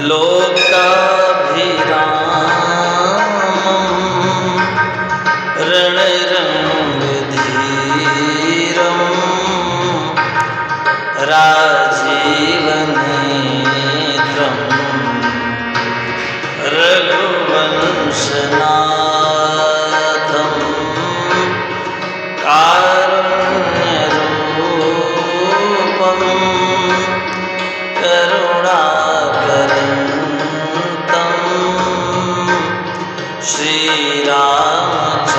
लोकाभिरामं रणरङ्गधीरं राजीवनेत्रं रघुवंशनाथं कारुण्यरूपं करुणाकरन्तं श्रीरामचन्द्रं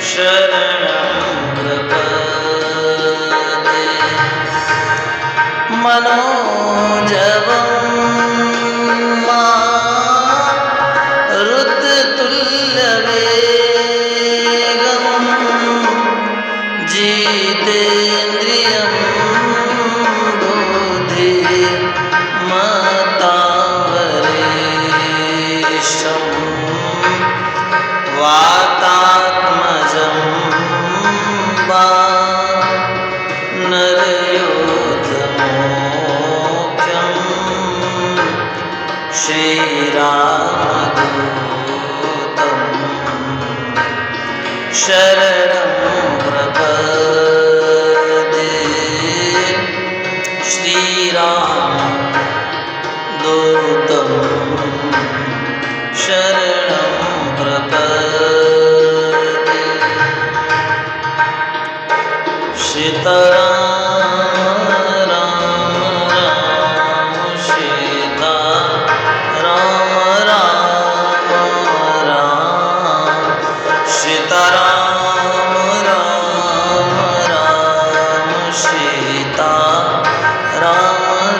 शरणं प्रपद्ये। मनोजवं मारुततुल्यवेगं जितेन्द्रियं बुद्धिमतावरेशं वातात्मजं वानरयोधमुख्यं श्रीरामदूतं शरणं प्रपद्ये। श्रीरामदूतं शरणं प्रपद्ये। सीताराम राम राम सीताराम राम राम सीताराम राम राम सीताराम राम राम।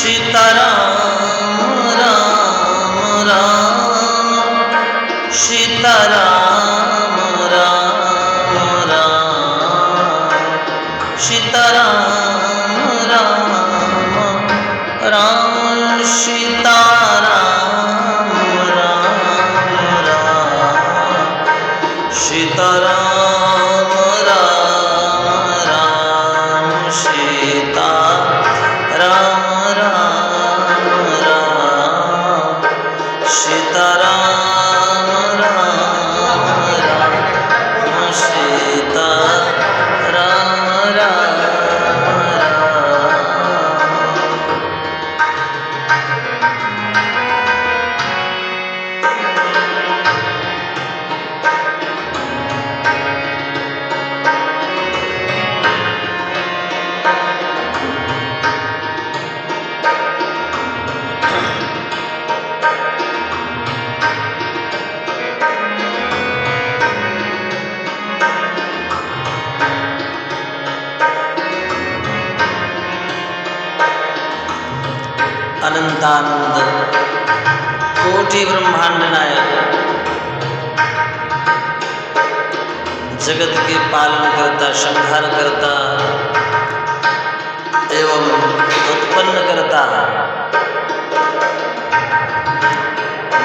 सीताराम राम राम सीताराम राम राम सीताराम राम राम सीताराम राम राम सीताराम राम राम सीताराम राम राम सीताराम राम राम सीताराम राम अनंतानंद कोटि ब्रह्मांड नायक जगत के पालन करता, संहार करता एवं उत्पन्न करता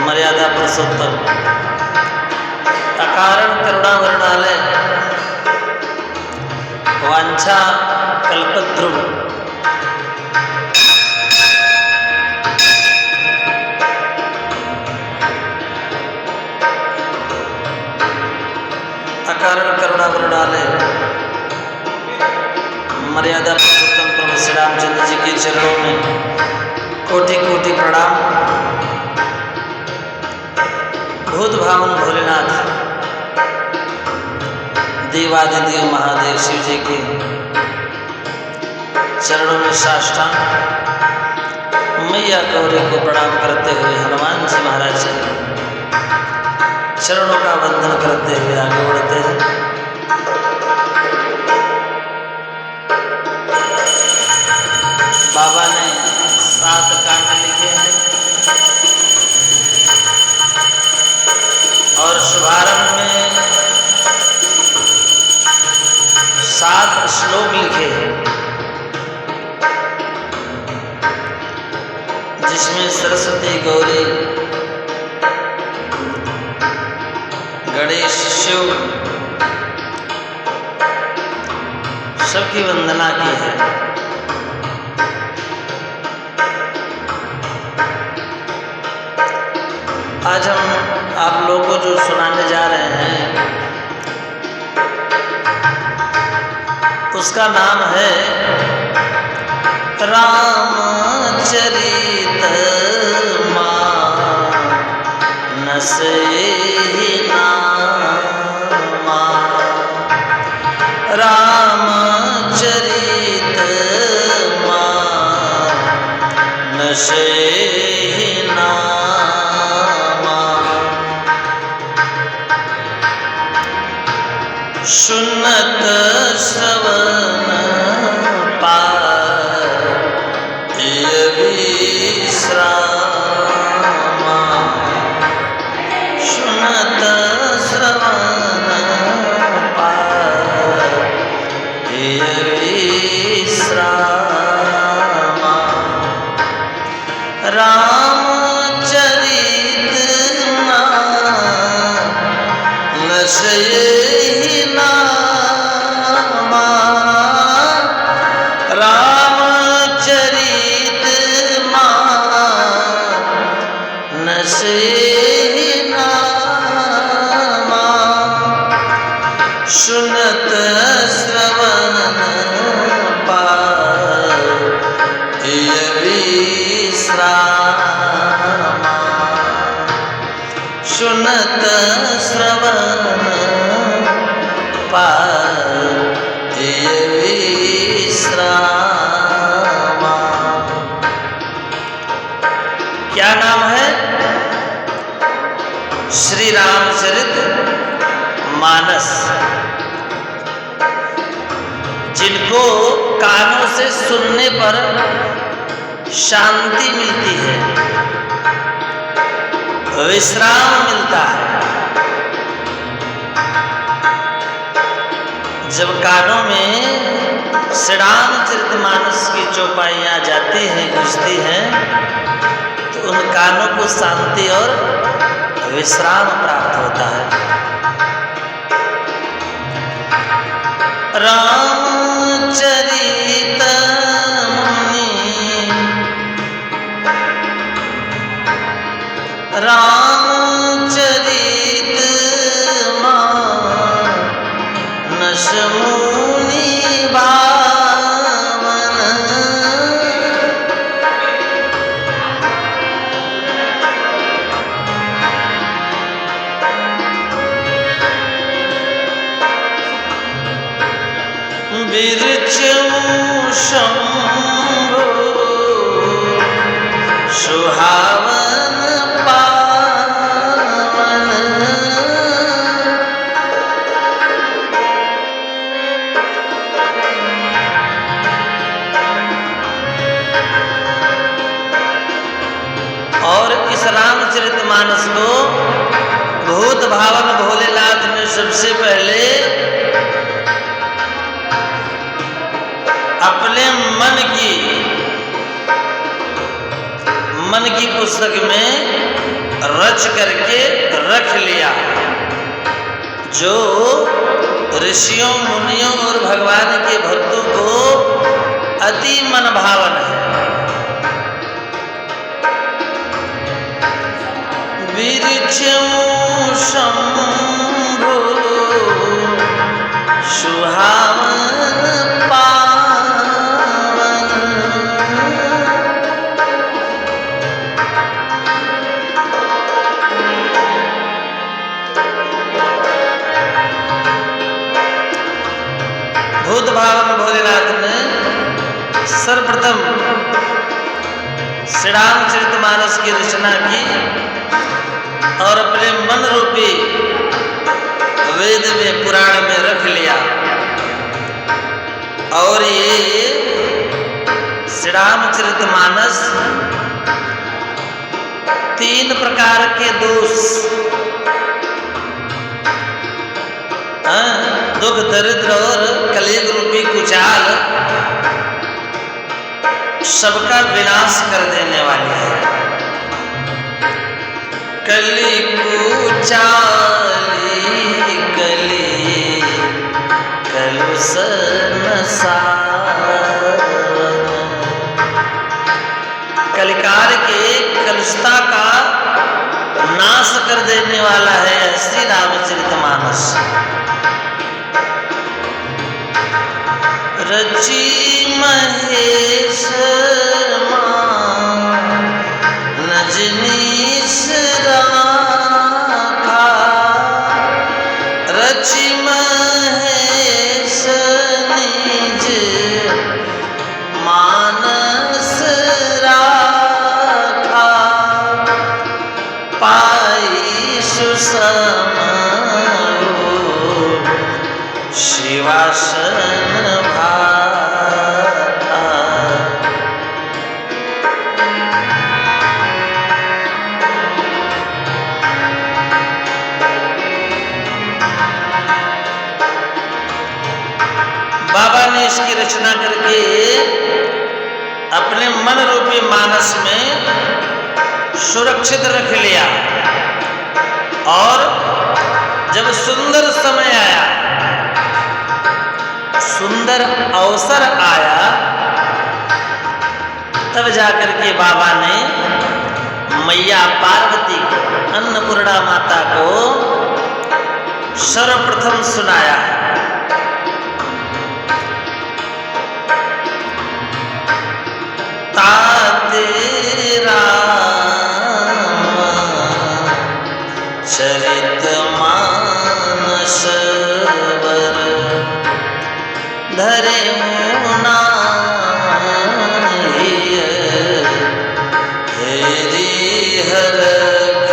मर्यादा पुरुषोत्तम अकारण करुणा वर्णालय वांछा कल्पद्रुम अकारण करुणा वरुणालय मर्यादा पुरुषोत्तम प्रभु श्री रामचंद्र जी के चरणों में कोटि कोटि प्रणाम। भूत भावन भोलेनाथ देवादिदेव महादेव शिव जी के चरणों में साष्टांग मैया गौरी को प्रणाम करते हुए हनुमान जी महाराज चरणों का वंदन करते हुए आगे बढ़ते हैं। बाबा ने 7 कांड लिखे हैं और शुभारंभ में 7 श्लोक लिखे हैं। जिसमें सरस्वती, गौरी, गणेश, शिव सबकी वंदना की है। आज हम आप लोगों को जो सुनाने जा रहे हैं उसका नाम है रामचरित मानस नामा। रामचरित मानस नामा। सुनत श्रवण पाय विश्रामा। सुनत श्रवण पाय विश्रामा। रामचरित मानस नामा। रामचरित मानस नामा। सुनत श्रवण पाय विश्रामा। सुनत श्रवण पाय विश्रामा। क्या नाम है? श्री रामचरित मानस। जिनको कानों से सुनने पर शांति मिलती है, विश्राम मिलता है। जब कानों में श्री रामचरितमानस की चौपाइयाँ जाती हैं, गुजती हैं, तो उन कानों को शांति और विश्राम प्राप्त होता है। रामचरित मुनि रामचरित मानस मुनि भावन। शंभो सुहावन पावन। और इस रामचरितमानस को भूत भावन भोलेनाथ ने सबसे पहले अपने मन की पुस्तक में रच करके रख लिया, जो ऋषियों, मुनियों और भगवान के भक्तों को अति मन भावन है। शंभो सुहावन पावन। भूत भावन भोलेनाथ ने सर्वप्रथम श्री रामचरितमानस की रचना की और अपने मन रूपी वेद में, पुराण में रख लिया। और ये श्री रामचरितमानस 3 प्रकार के दोष, दुख, दरिद्र और कलेग रूपी कुचाल सबका विनाश कर देने वाली है। कली कुचाली कली कलुष कलिकार के कलुषता का नाश कर देने वाला है श्री रामचरितमानस। रची महेश नजनीश राखा रची महेश निज मानस राखा पाई सुसम शिवासन बाबा ने इसकी रचना करके अपने मन रूपी मानस में सुरक्षित रख लिया और जब सुंदर समय आया, सुंदर अवसर आया, तब जाकर के बाबा ने मैया पार्वती को, अन्नपूर्णा माता को सर्वप्रथम सुनाया। तेरा चरित मानस वर धरे मुना हेरी हरख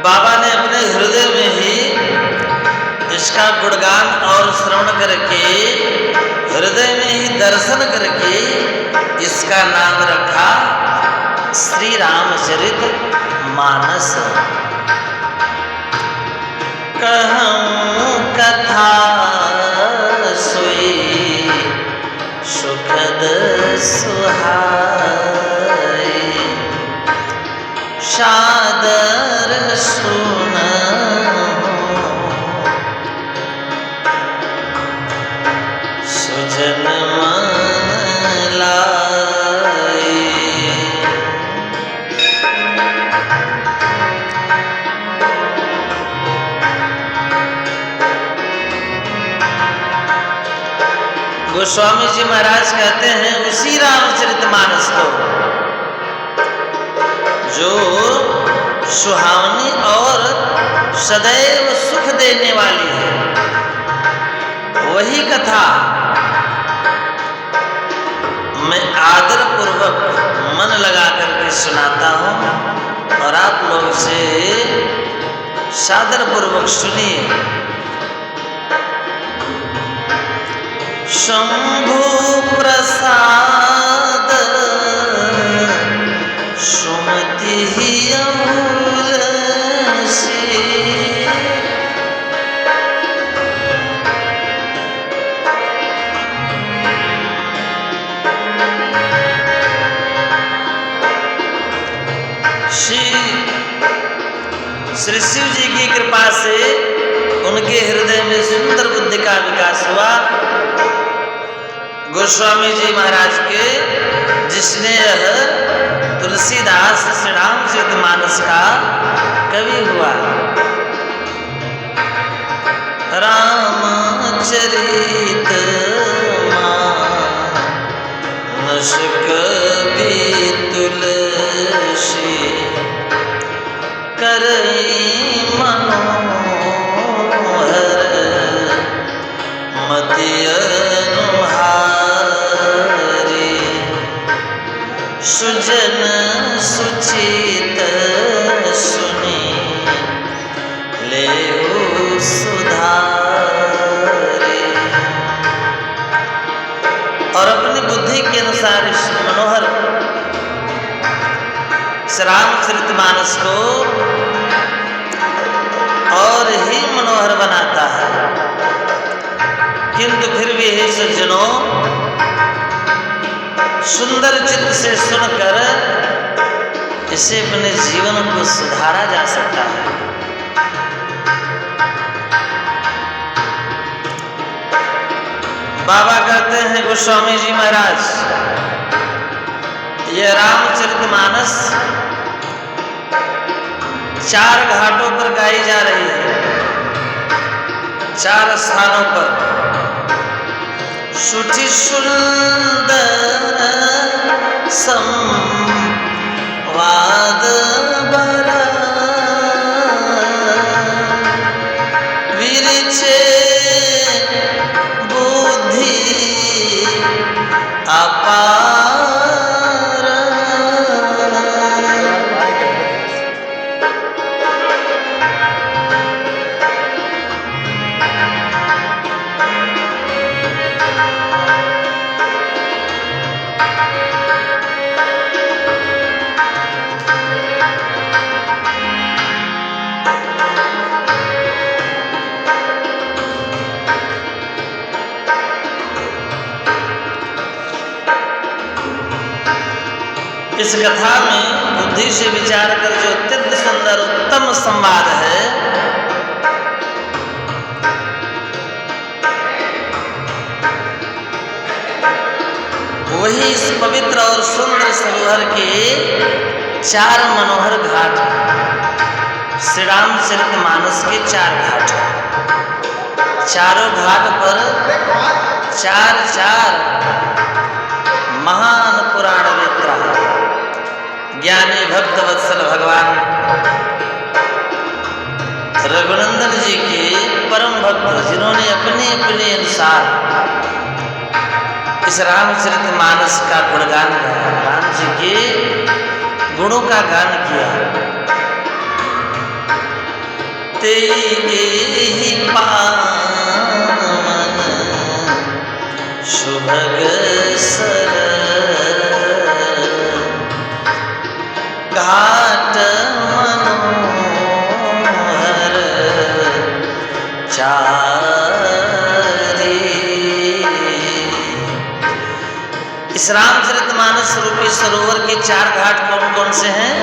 बाबा ने अपने हृदय में ही इसका गुणगान और श्रवण करके, हृदय में ही दर्शन करके इसका नाम रखा श्री रामचरित मानस। कहूं कथा सोई सुखद सुहाई सादर सुन सुजन मन लाई। गोस्वामी जी महाराज कहते हैं उसी रामचरितमानस को जो सुहावनी और सदैव सुख देने वाली है, वही कथा मैं आदर पूर्वक मन लगा करके सुनाता हूँ और आप लोग से सादर पूर्वक सुनिए। शंभु प्रसाद सुमति ही अमूल सी श्री शिव जी की कृपा से उनके हृदय में सुंदर बुद्धि का विकास हुआ। गोस्वामी जी महाराज के, जिसने यह तुलसीदास श्री रामचरितमानस का कवि हुआ। रामचरित मानस कवि तुलसी करई मनोहर मति अनुहारी सुजन सुचित सुनी लेहु सुधारी। और अपनी बुद्धि के अनुसार इस मनोहर रामचरितमानस को और ही मनोहर बनाता है। किंतु फिर भी हे सज्जनों, सुंदर चित्त से सुनकर इसे अपने जीवन को सुधारा जा सकता है। बाबा कहते हैं गोस्वामी जी महाराज, यह रामचरितमानस 4 घाटों पर गाई जा रही है, 4 स्थानों पर। सुठी सुंदर संवाद बरा विरचे बुद्धि अपार। इस कथा में बुद्धि से विचार कर जो अत्यंत सुंदर उत्तम संवाद है, वही इस पवित्र और सुंदर सरोवर के 4 मनोहर घाट, श्री रामचरितमानस के 4 घाट, चारों घाट पर 4 महान पुराण वेत्ता ज्ञानी भक्त वत्सल भगवान रघुनंदन जी के परम भक्त, जिन्होंने अपने अपने अनुसार इस रामचरितमानस का गुणगान गाया, राम जी के गुणों का गान किया। तेहि पावन सुभग सर घाट मनोहर चारि। इस रामचरितमानस रूपी सरोवर के 4 घाट कौन कौन से हैं?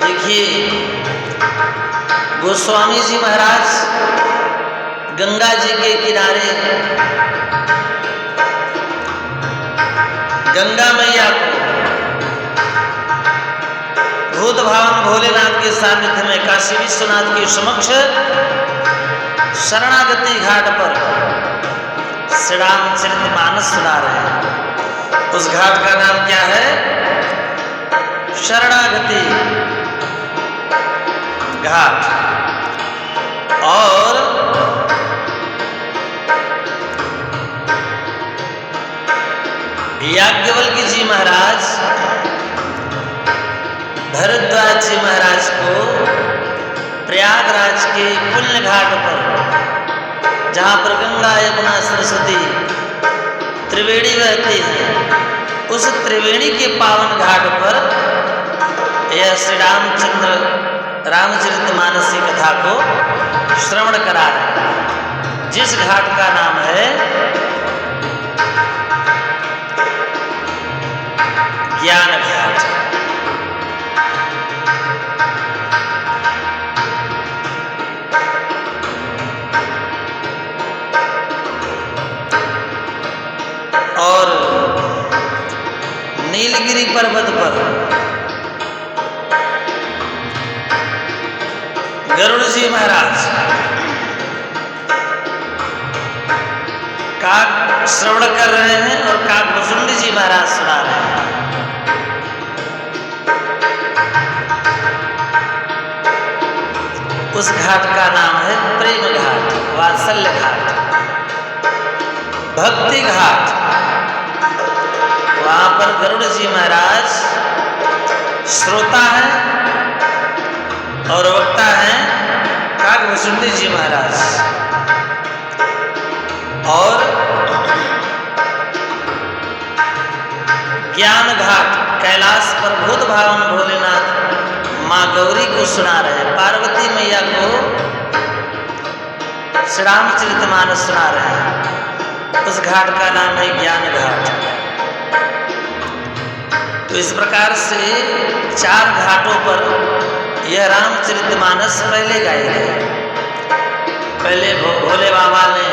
देखिए, गोस्वामी जी महाराज गंगा जी के किनारे गंगा मैया को भूत भावन भोलेनाथ के सानिध्य में काशी विश्वनाथ के समक्ष शरणागति घाट पर श्री रामचरितमानस सुना रहे हैं। उस घाट का नाम क्या है? शरणागति घाट। और याज्ञवल्क्य जी महाराज भरद्वाज जी महाराज को प्रयागराज के पुण्य घाट पर, जहाँ पर गंगा यमुना सरस्वती त्रिवेणी बहती है, उस त्रिवेणी के पावन घाट पर यह श्री रामचरितमानस की कथा को श्रवण करा रहे हैं, जिस घाट का नाम है ज्ञान घाट। और नीलगिरी पर्वत पर गरुड़ जी महाराज काक श्रवण कर रहे हैं और काकभुसुंडी जी महाराज सुना रहे हैं। उस घाट का नाम है प्रेम घाट, वात्सल्य घाट, भक्ति घाट। वहां पर गरुड़ जी महाराज श्रोता हैं और वक्ता हैं काकभुसुंडी जी महाराज। और ज्ञान घाट कैलाश पर भूत भावन भोलेनाथ माँ गौरी को सुना रहे, पार्वती मैया को श्री रामचरितमानस सुना रहे हैं। उस घाट का नाम है ज्ञान घाट। तो इस प्रकार से 4 घाटों पर यह रामचरितमानस पहले गाए गए। पहले भोले बाबा ने,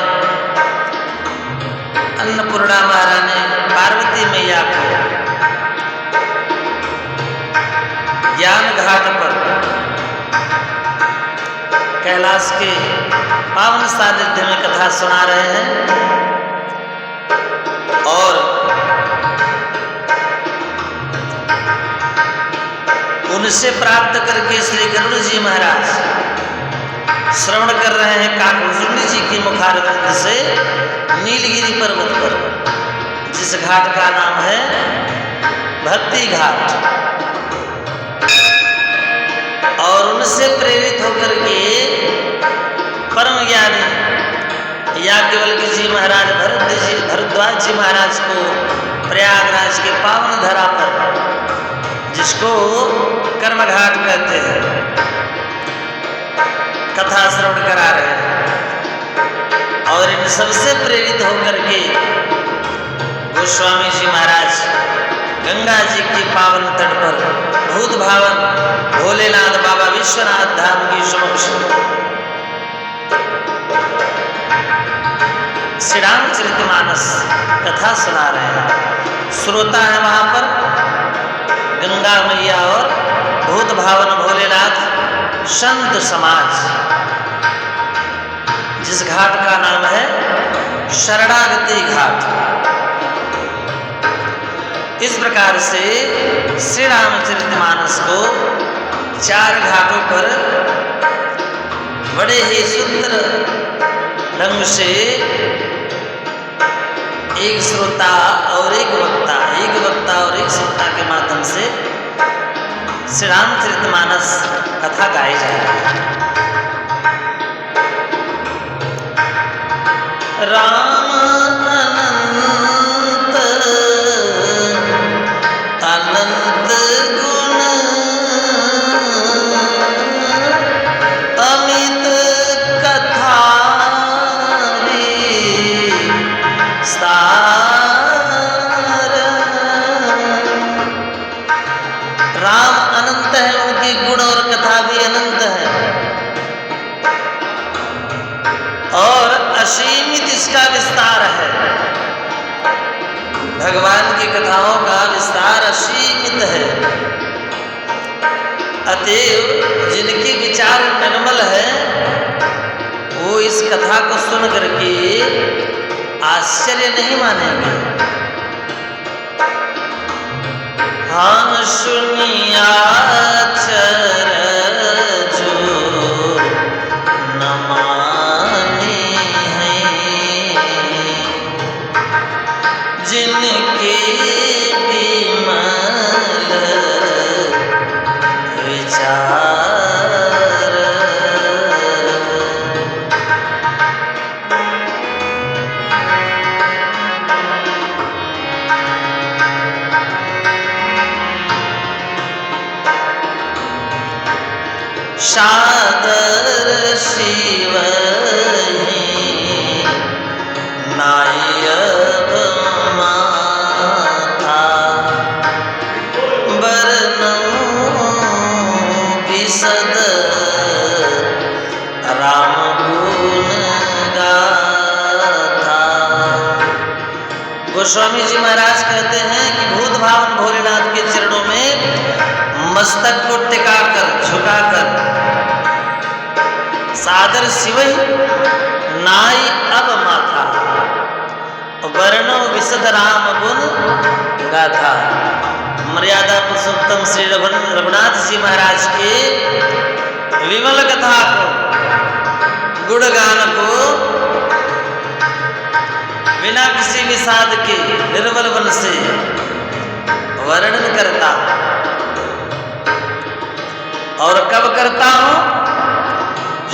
अन्नपूर्णा महारानी, पार्वती मैया को ज्ञान घाट पर कैलाश के पावन सानिध्य में कथा सुना रहे हैं। और उनसे प्राप्त करके श्री गरुड़ जी महाराज श्रवण कर रहे हैं काकभूषुंडी जी की मुखारविंद से नीलगिरी पर्वत पर, जिस घाट का नाम है भक्ति घाट। और उनसे प्रेरित होकर के परम ज्ञानी याज्ञवल्क्य जी महाराज भरद्वाज जी महाराज को प्रयागराज के पावन धरा पर, जिसको कर्मघाट कहते हैं, कथा श्रवण करा रहे हैं। और इन सबसे प्रेरित होकर के गोस्वामी जी महाराज गंगा जी के पावन तट पर भूत भावन भोलेनाथ बाबा विश्वनाथ धाम की समक्ष श्री रामचरितमानस कथा सुना रहे हैं। श्रोता है वहां पर गंगा मैया और भूत भावन भोलेनाथ संत समाज, जिस घाट का नाम है शरणागति घाट। इस प्रकार से श्री रामचरितमानस को 4 घाटों पर बड़े ही सुंदर ढंग से एक श्रोता और एक वक्ता और एक श्रोता के माध्यम से श्री रामचरितमानस कथा गाई जा रही है। राम अनंत अनंत गुण अमित कथा सार। राम अनंत है, उनके गुण और कथा भी अनंत है, और असीमित इसका विस्तार है। भगवान की कथाओं का विस्तार असीमित है। अतएव जिनके विचार निर्मल है वो इस कथा को सुन करके आश्चर्य नहीं मानेंगे। हाँ सुनिया जो न माने हैं, जिनके विमल विचार। सादर शिव नायब माथा बरनऊं विशद राम गुण गाथा। गोस्वामी जी महाराज कहते हैं कि भूत भावन भोलेनाथ के चरणों में मस्तक को टिकाकर झुकाकर सादर शिव नाई अब माथा वर्णो विशद राम गुण गाथा। मर्यादा पुरुषोत्तम श्री रघुनाथ जी महाराज के विमल कथा को, गुणगान को बिना किसी विषाद के निर्मल मन से वर्णन करता हूं। और कब करता हूं?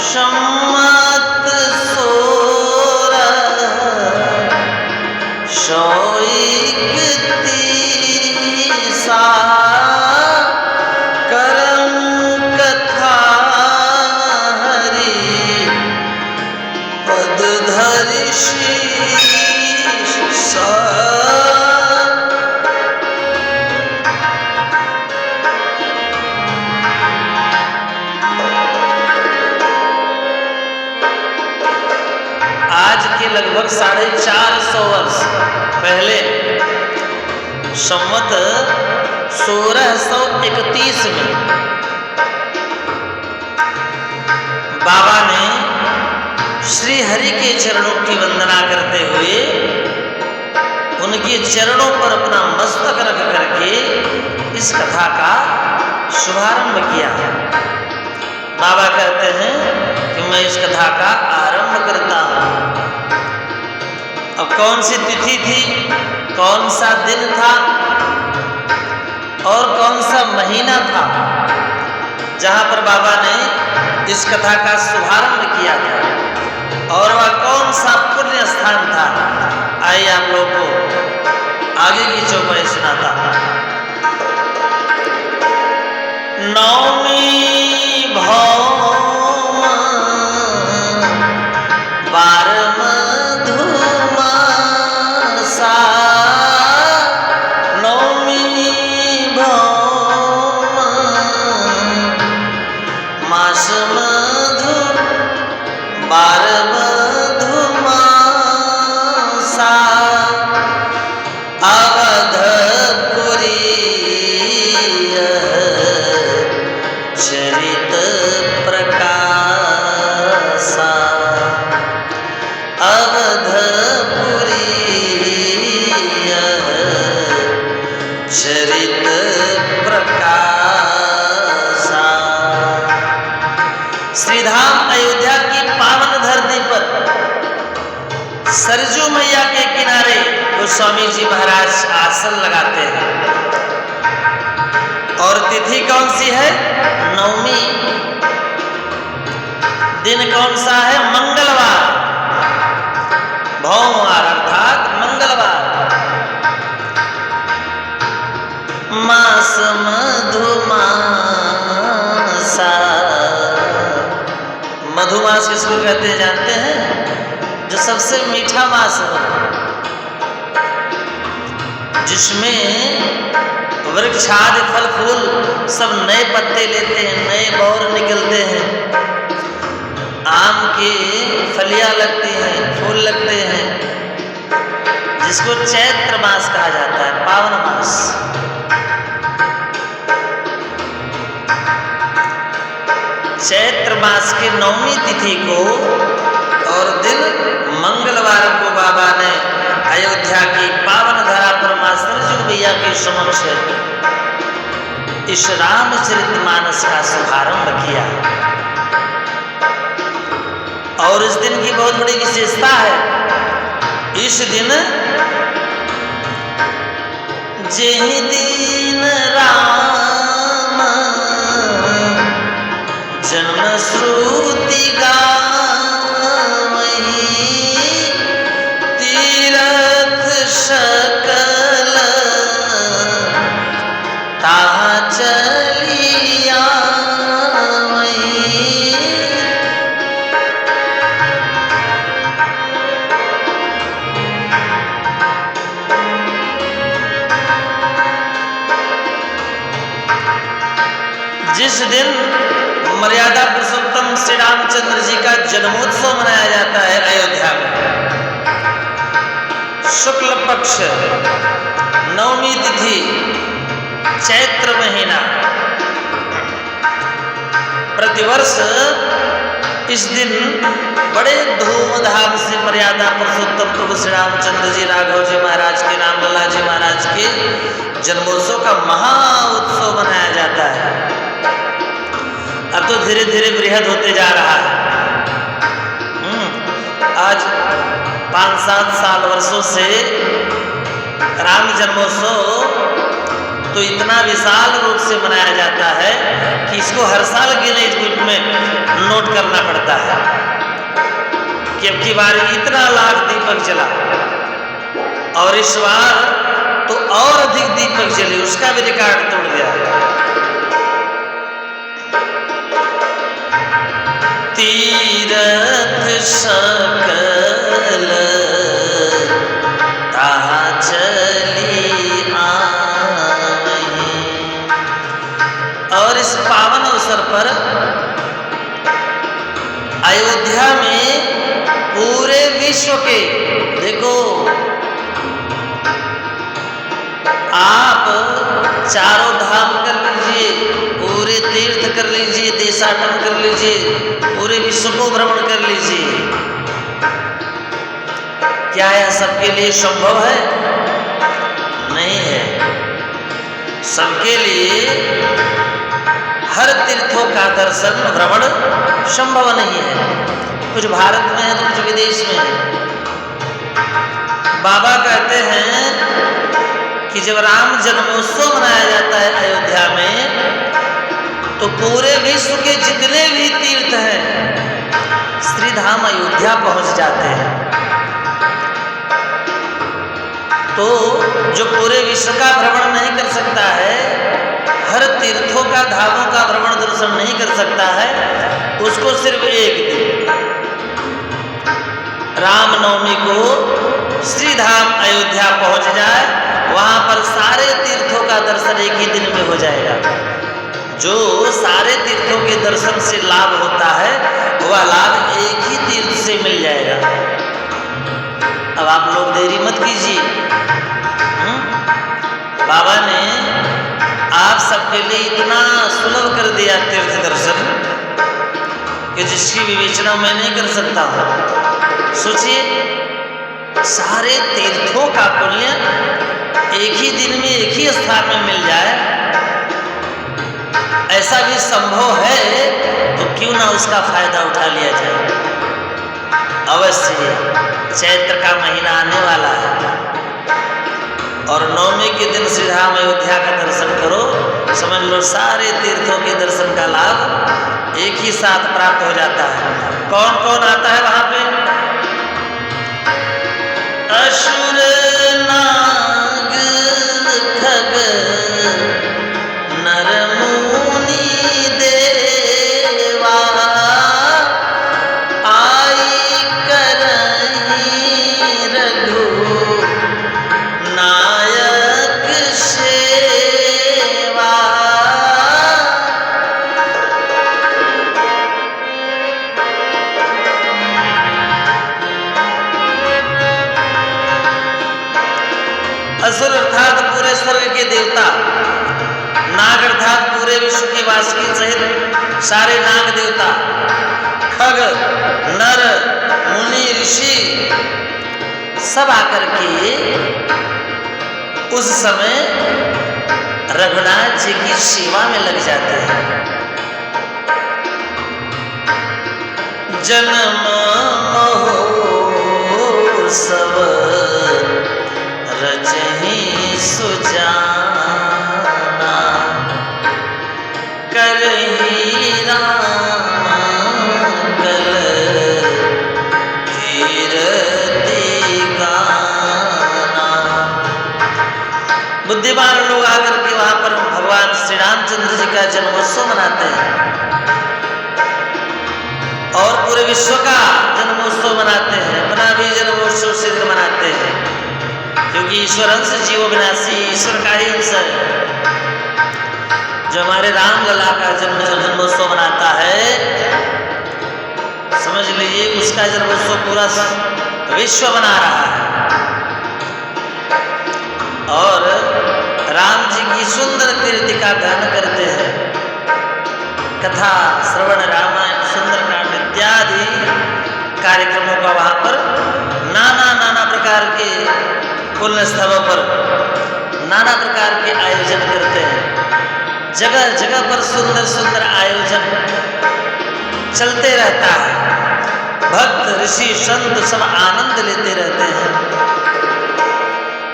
सम्मत 1631 करम कथा हरि के लगभग 450 वर्ष पहले संवत 1631 में बाबा ने श्री हरि के चरणों की वंदना करते हुए उनके चरणों पर अपना मस्तक रख करके इस कथा का शुभारंभ किया। बाबा कहते हैं कि मैं इस कथा का आरंभ करता हूं। अब कौन सी तिथि थी, कौन सा दिन था और कौन सा महीना था जहां पर बाबा ने इस कथा का शुभारंभ किया था, और वह कौन सा पुण्य स्थान था, आइए आप लोगों को आगे की चौपाई सुनाता हूं। नौमी भौम बार मधुमासा, नौमी भौम मास मधु बार मधुमासा, अवधपुरी चरित प्रकाशा, अवधपुरी चरित प्रकाशा। श्रीधाम अयोध्या की पावन धरती पर सरजू मैया के किनारे गोस्वामी जी महाराज आसन लगाते हैं, और तिथि कौन सी है? नवमी। दिन कौन सा है? मंगलवार, भौमवार अर्थात मंगलवार। मास मधुमासा, मधुमास किसको कहते हैं जानते हैं? जो सबसे मीठा मास हो, जिसमें वृक्षादि फल फूल सब नए पत्ते लेते हैं, नए बौर निकलते हैं, आम की फलियां लगती हैं, फूल लगते हैं, जिसको चैत्र मास कहा जाता है, पावन मास। चैत्र मास के नौमी तिथि को और दिन मंगलवार को बाबा ने अयोध्या की पावन धरा पर मां सरजू मैया के समक्ष इस रामचरितमानस का शुभारंभ किया। और इस दिन की बहुत बड़ी विशेषता है। इस दिन जेहि दिन राम जन्म श्रुति गावहीं, तीरथ सकल ताहा चली आवहीं। जिस दिन मर्यादा पुरुषोत्तम श्री रामचंद्र जी का जन्मोत्सव मनाया जाता है अयोध्या में, शुक्ल पक्ष नवमी तिथि, चैत्र महीना, प्रतिवर्ष इस दिन बड़े धूमधाम से मर्यादा पुरुषोत्तम प्रभु श्री रामचंद्र जी, राघव जी महाराज के, रामलला जी महाराज के जन्मोत्सव का महा उत्सव मनाया जाता है। अब तो धीरे धीरे बृहद होते जा रहा है। आज 5-7 साल वर्षों से राम जन्मोत्सव तो इतना विशाल रूप से मनाया जाता है कि इसको हर साल गिनीज बुक में नोट करना पड़ता है कि अब की बार इतना लाख दीपक जला, और इस बार तो और अधिक दीपक जले, उसका भी रिकॉर्ड तोड़ दिया। तीरथ सकल ताहा चली आवहीं। और इस पावन अवसर पर अयोध्या में पूरे विश्व के, देखो आप चारों धाम कर लीजिए, पूरे तीर्थ कर लीजिए, देशाटन कर लीजिए, पूरे विश्व को भ्रमण कर लीजिए, क्या यह सबके लिए संभव है? नहीं है। सबके लिए हर तीर्थों का दर्शन भ्रमण संभव नहीं है। कुछ भारत में है तो कुछ विदेश में है। बाबा कहते हैं कि जब राम जन्मोत्सव मनाया जाता है अयोध्या में, तो पूरे विश्व के जितने भी तीर्थ हैं श्री धाम अयोध्या पहुंच जाते हैं। तो जो पूरे विश्व का भ्रमण नहीं कर सकता है, हर तीर्थों का धामों का भ्रमण दर्शन नहीं कर सकता है, उसको सिर्फ एक दिन रामनवमी को श्री धाम अयोध्या पहुंच जाए, वहां पर सारे तीर्थों का दर्शन एक ही दिन में हो जाएगा। जो सारे तीर्थों के दर्शन से लाभ होता है, वह लाभ एक ही तीर्थ से मिल जाएगा। अब आप लोग देरी मत कीजिए। बाबा ने आप सबके लिए इतना सुलभ कर दिया तीर्थ दर्शन कि जिसकी विवेचना मैं नहीं कर सकता हूं। सोचिए, सारे तीर्थों का पुण्य एक ही दिन में एक ही स्थान में मिल जाए, ऐसा भी संभव है तो क्यों ना उसका फायदा उठा लिया जाए। अवश्य चैत्र का महीना आने वाला है और नवमी के दिन श्री धाम अयोध्या का दर्शन करो, समझ लो सारे तीर्थों के दर्शन का लाभ एक ही साथ प्राप्त हो जाता है। कौन कौन आता है वहां पे? असुर नाग खग नर मुनि देवा, आई करई रघु नायक सेवा। असुर अर्थात पूरे स्वर्ग के देवता, नाग अर्थात पूरे विश्व के वासुकी सहित सारे नाग देवता, खग नर मुनि ऋषि सब आकर के उस समय रघुनाथ जी की सेवा में लग जाते हैं। जन्म महोत्सव रचहि सुजाना, करहि राम कल कीरति गाना। बुद्धिमान लोग आकर के वहां पर भगवान श्री रामचंद्र जी का जन्मोत्सव मनाते हैं और पूरे विश्व का जन्मोत्सव मनाते हैं। अपना भी जन्मोत्सव शीघ्र मनाते हैं, क्योंकि ईश्वर अंश जीव विनाशी, ईश्वर का ही अंश है। जो हमारे राम लला का जन्मोत्सव मनाता है, समझ लीजिए उसका जन्मोत्सव पूरा विश्व मना रहा है। और राम जी की सुंदर कीर्ति का गान करते हैं, कथा श्रवण, रामायण, सुंदरकांड इत्यादि कार्यक्रमों का वहां पर नाना प्रकार के पुण्य स्थलों पर नाना प्रकार के आयोजन करते हैं। जगह जगह पर सुंदर सुंदर आयोजन चलते रहता है। भक्त ऋषि संत सब आनंद लेते रहते हैं।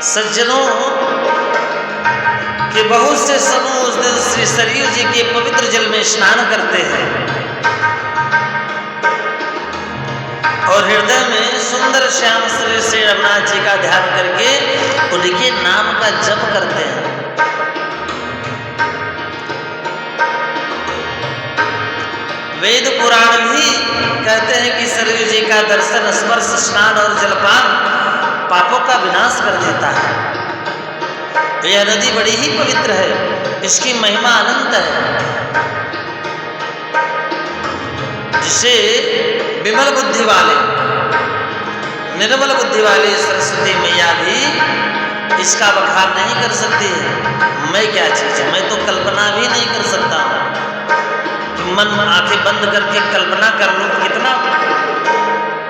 सज्जनों के बहुत से समूह उस दिन श्री सरयू जी के पवित्र जल में स्नान करते हैं और हृदय में सुंदर श्याम श्री रघुनाथ जी का ध्यान करके उनके नाम का जप करते हैं। वेद पुराण भी कहते हैं कि सरयू जी का दर्शन, स्पर्श, स्नान और जलपान पापों का विनाश कर देता है। यह नदी बड़ी ही पवित्र है, इसकी महिमा अनंत है, जिसे विमल बुद्धि वाले निर्मल बुद्धि वाली सरस्वती मैया भी इसका बखान नहीं कर सकती है। मैं क्या चीज हूं, मैं तो कल्पना भी नहीं कर सकता हूं कि मन आंखें बंद करके कल्पना कर लूं कितना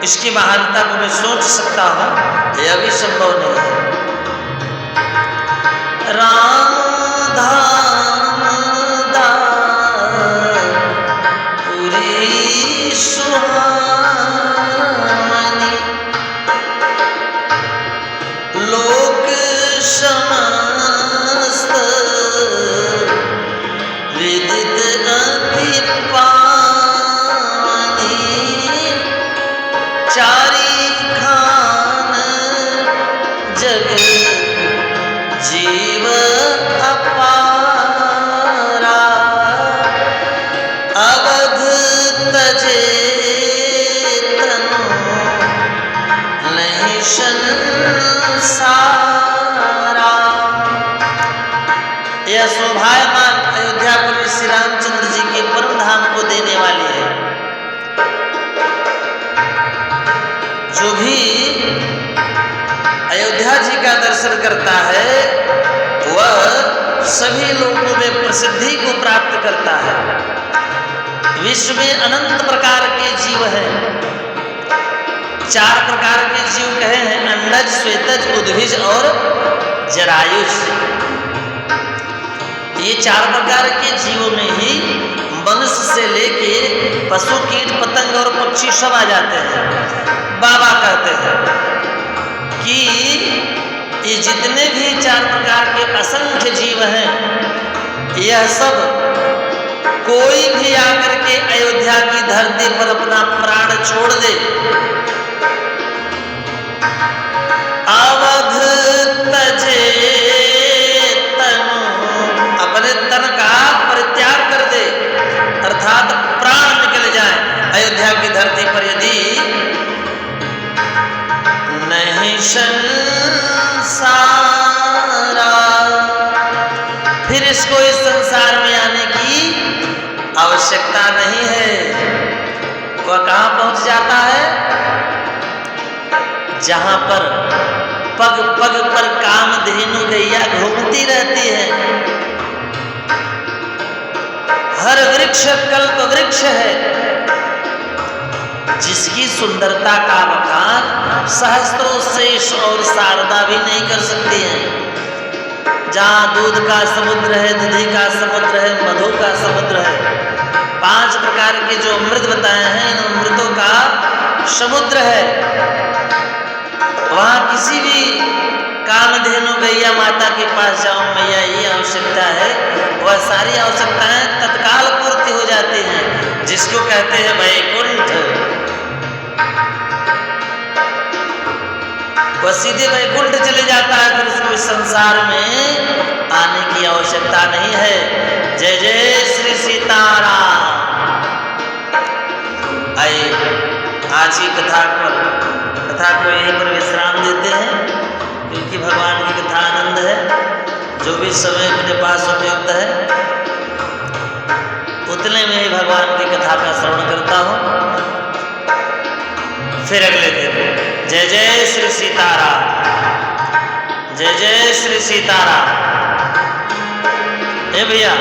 इसकी महानता को मैं सोच सकता हूं, यह भी संभव नहीं है। राम धाम पुरी सुहानी, लोक समस्त विदित अति पावनी, चारी खान जग जीव अपारा, अवध तजे तनु नहीं संसारा। यह शोभायमान अयोध्यापुरी श्री रामचंद्र जी के परम धाम को देने वाली है। जो भी अयोध्या जी का दर्शन करता है वह सभी लोगों में प्रसिद्धि को प्राप्त करता है। विश्व में अनंत प्रकार के जीव हैं। 4 प्रकार के जीव कहे हैं, अंडज, श्वेतज, उद्भिज और जरायुज। ये 4 प्रकार के जीवों में ही मनुष्य से लेके पशु, कीट, पतंग और पक्षी सब आ जाते हैं। बाबा कहते हैं कि ये जितने भी 4 प्रकार के असंख्य जीव हैं, यह सब कोई भी आकर के अयोध्या की धरती पर अपना प्राण छोड़ दे, अवध तजे तनु, अपने तन का परित्याग कर दे, अर्थात प्राण निकल जाए अयोध्या की धरती पर यदि नहीं संसारा, फिर इसको इस संसार में आने की आवश्यकता नहीं है। वह कहां पहुंच जाता है? जहां पर पग पग पर कामधेनु गैया घूमती रहती है। हर वृक्ष कल्प वृक्ष है, जिसकी सुंदरता का बखान सहस्त्रों शेष और शारदा भी नहीं कर सकती है। जहाँ दूध का समुद्र है, दधी का समुद्र है, मधु का समुद्र है, 5 प्रकार के जो अमृत बताए हैं, इन अमृतों का समुद्र है। वहाँ किसी भी कामधेनु गैया माता के पास जाओ, मैया ये आवश्यकता है, वह सारी आवश्यकताएं तत्काल पूर्ति हो जाती हैं, जिसको कहते हैं वैकुंठ। वह सीधे वैकुंठ चले जाता है, फिर उसको इस संसार में आने की आवश्यकता नहीं है। जय जय श्री सीताराम। आइए आज की कथा को यहीं पर विश्राम देते हैं, क्योंकि भगवान की कथा आनंद है। जो भी समय अपने पास उपयुक्त है उतने में ही भगवान की कथा का श्रवण करता हूँ। फिर अगले दिन जय जय श्री सीताराम, जय जय श्री सीताराम। हे भैया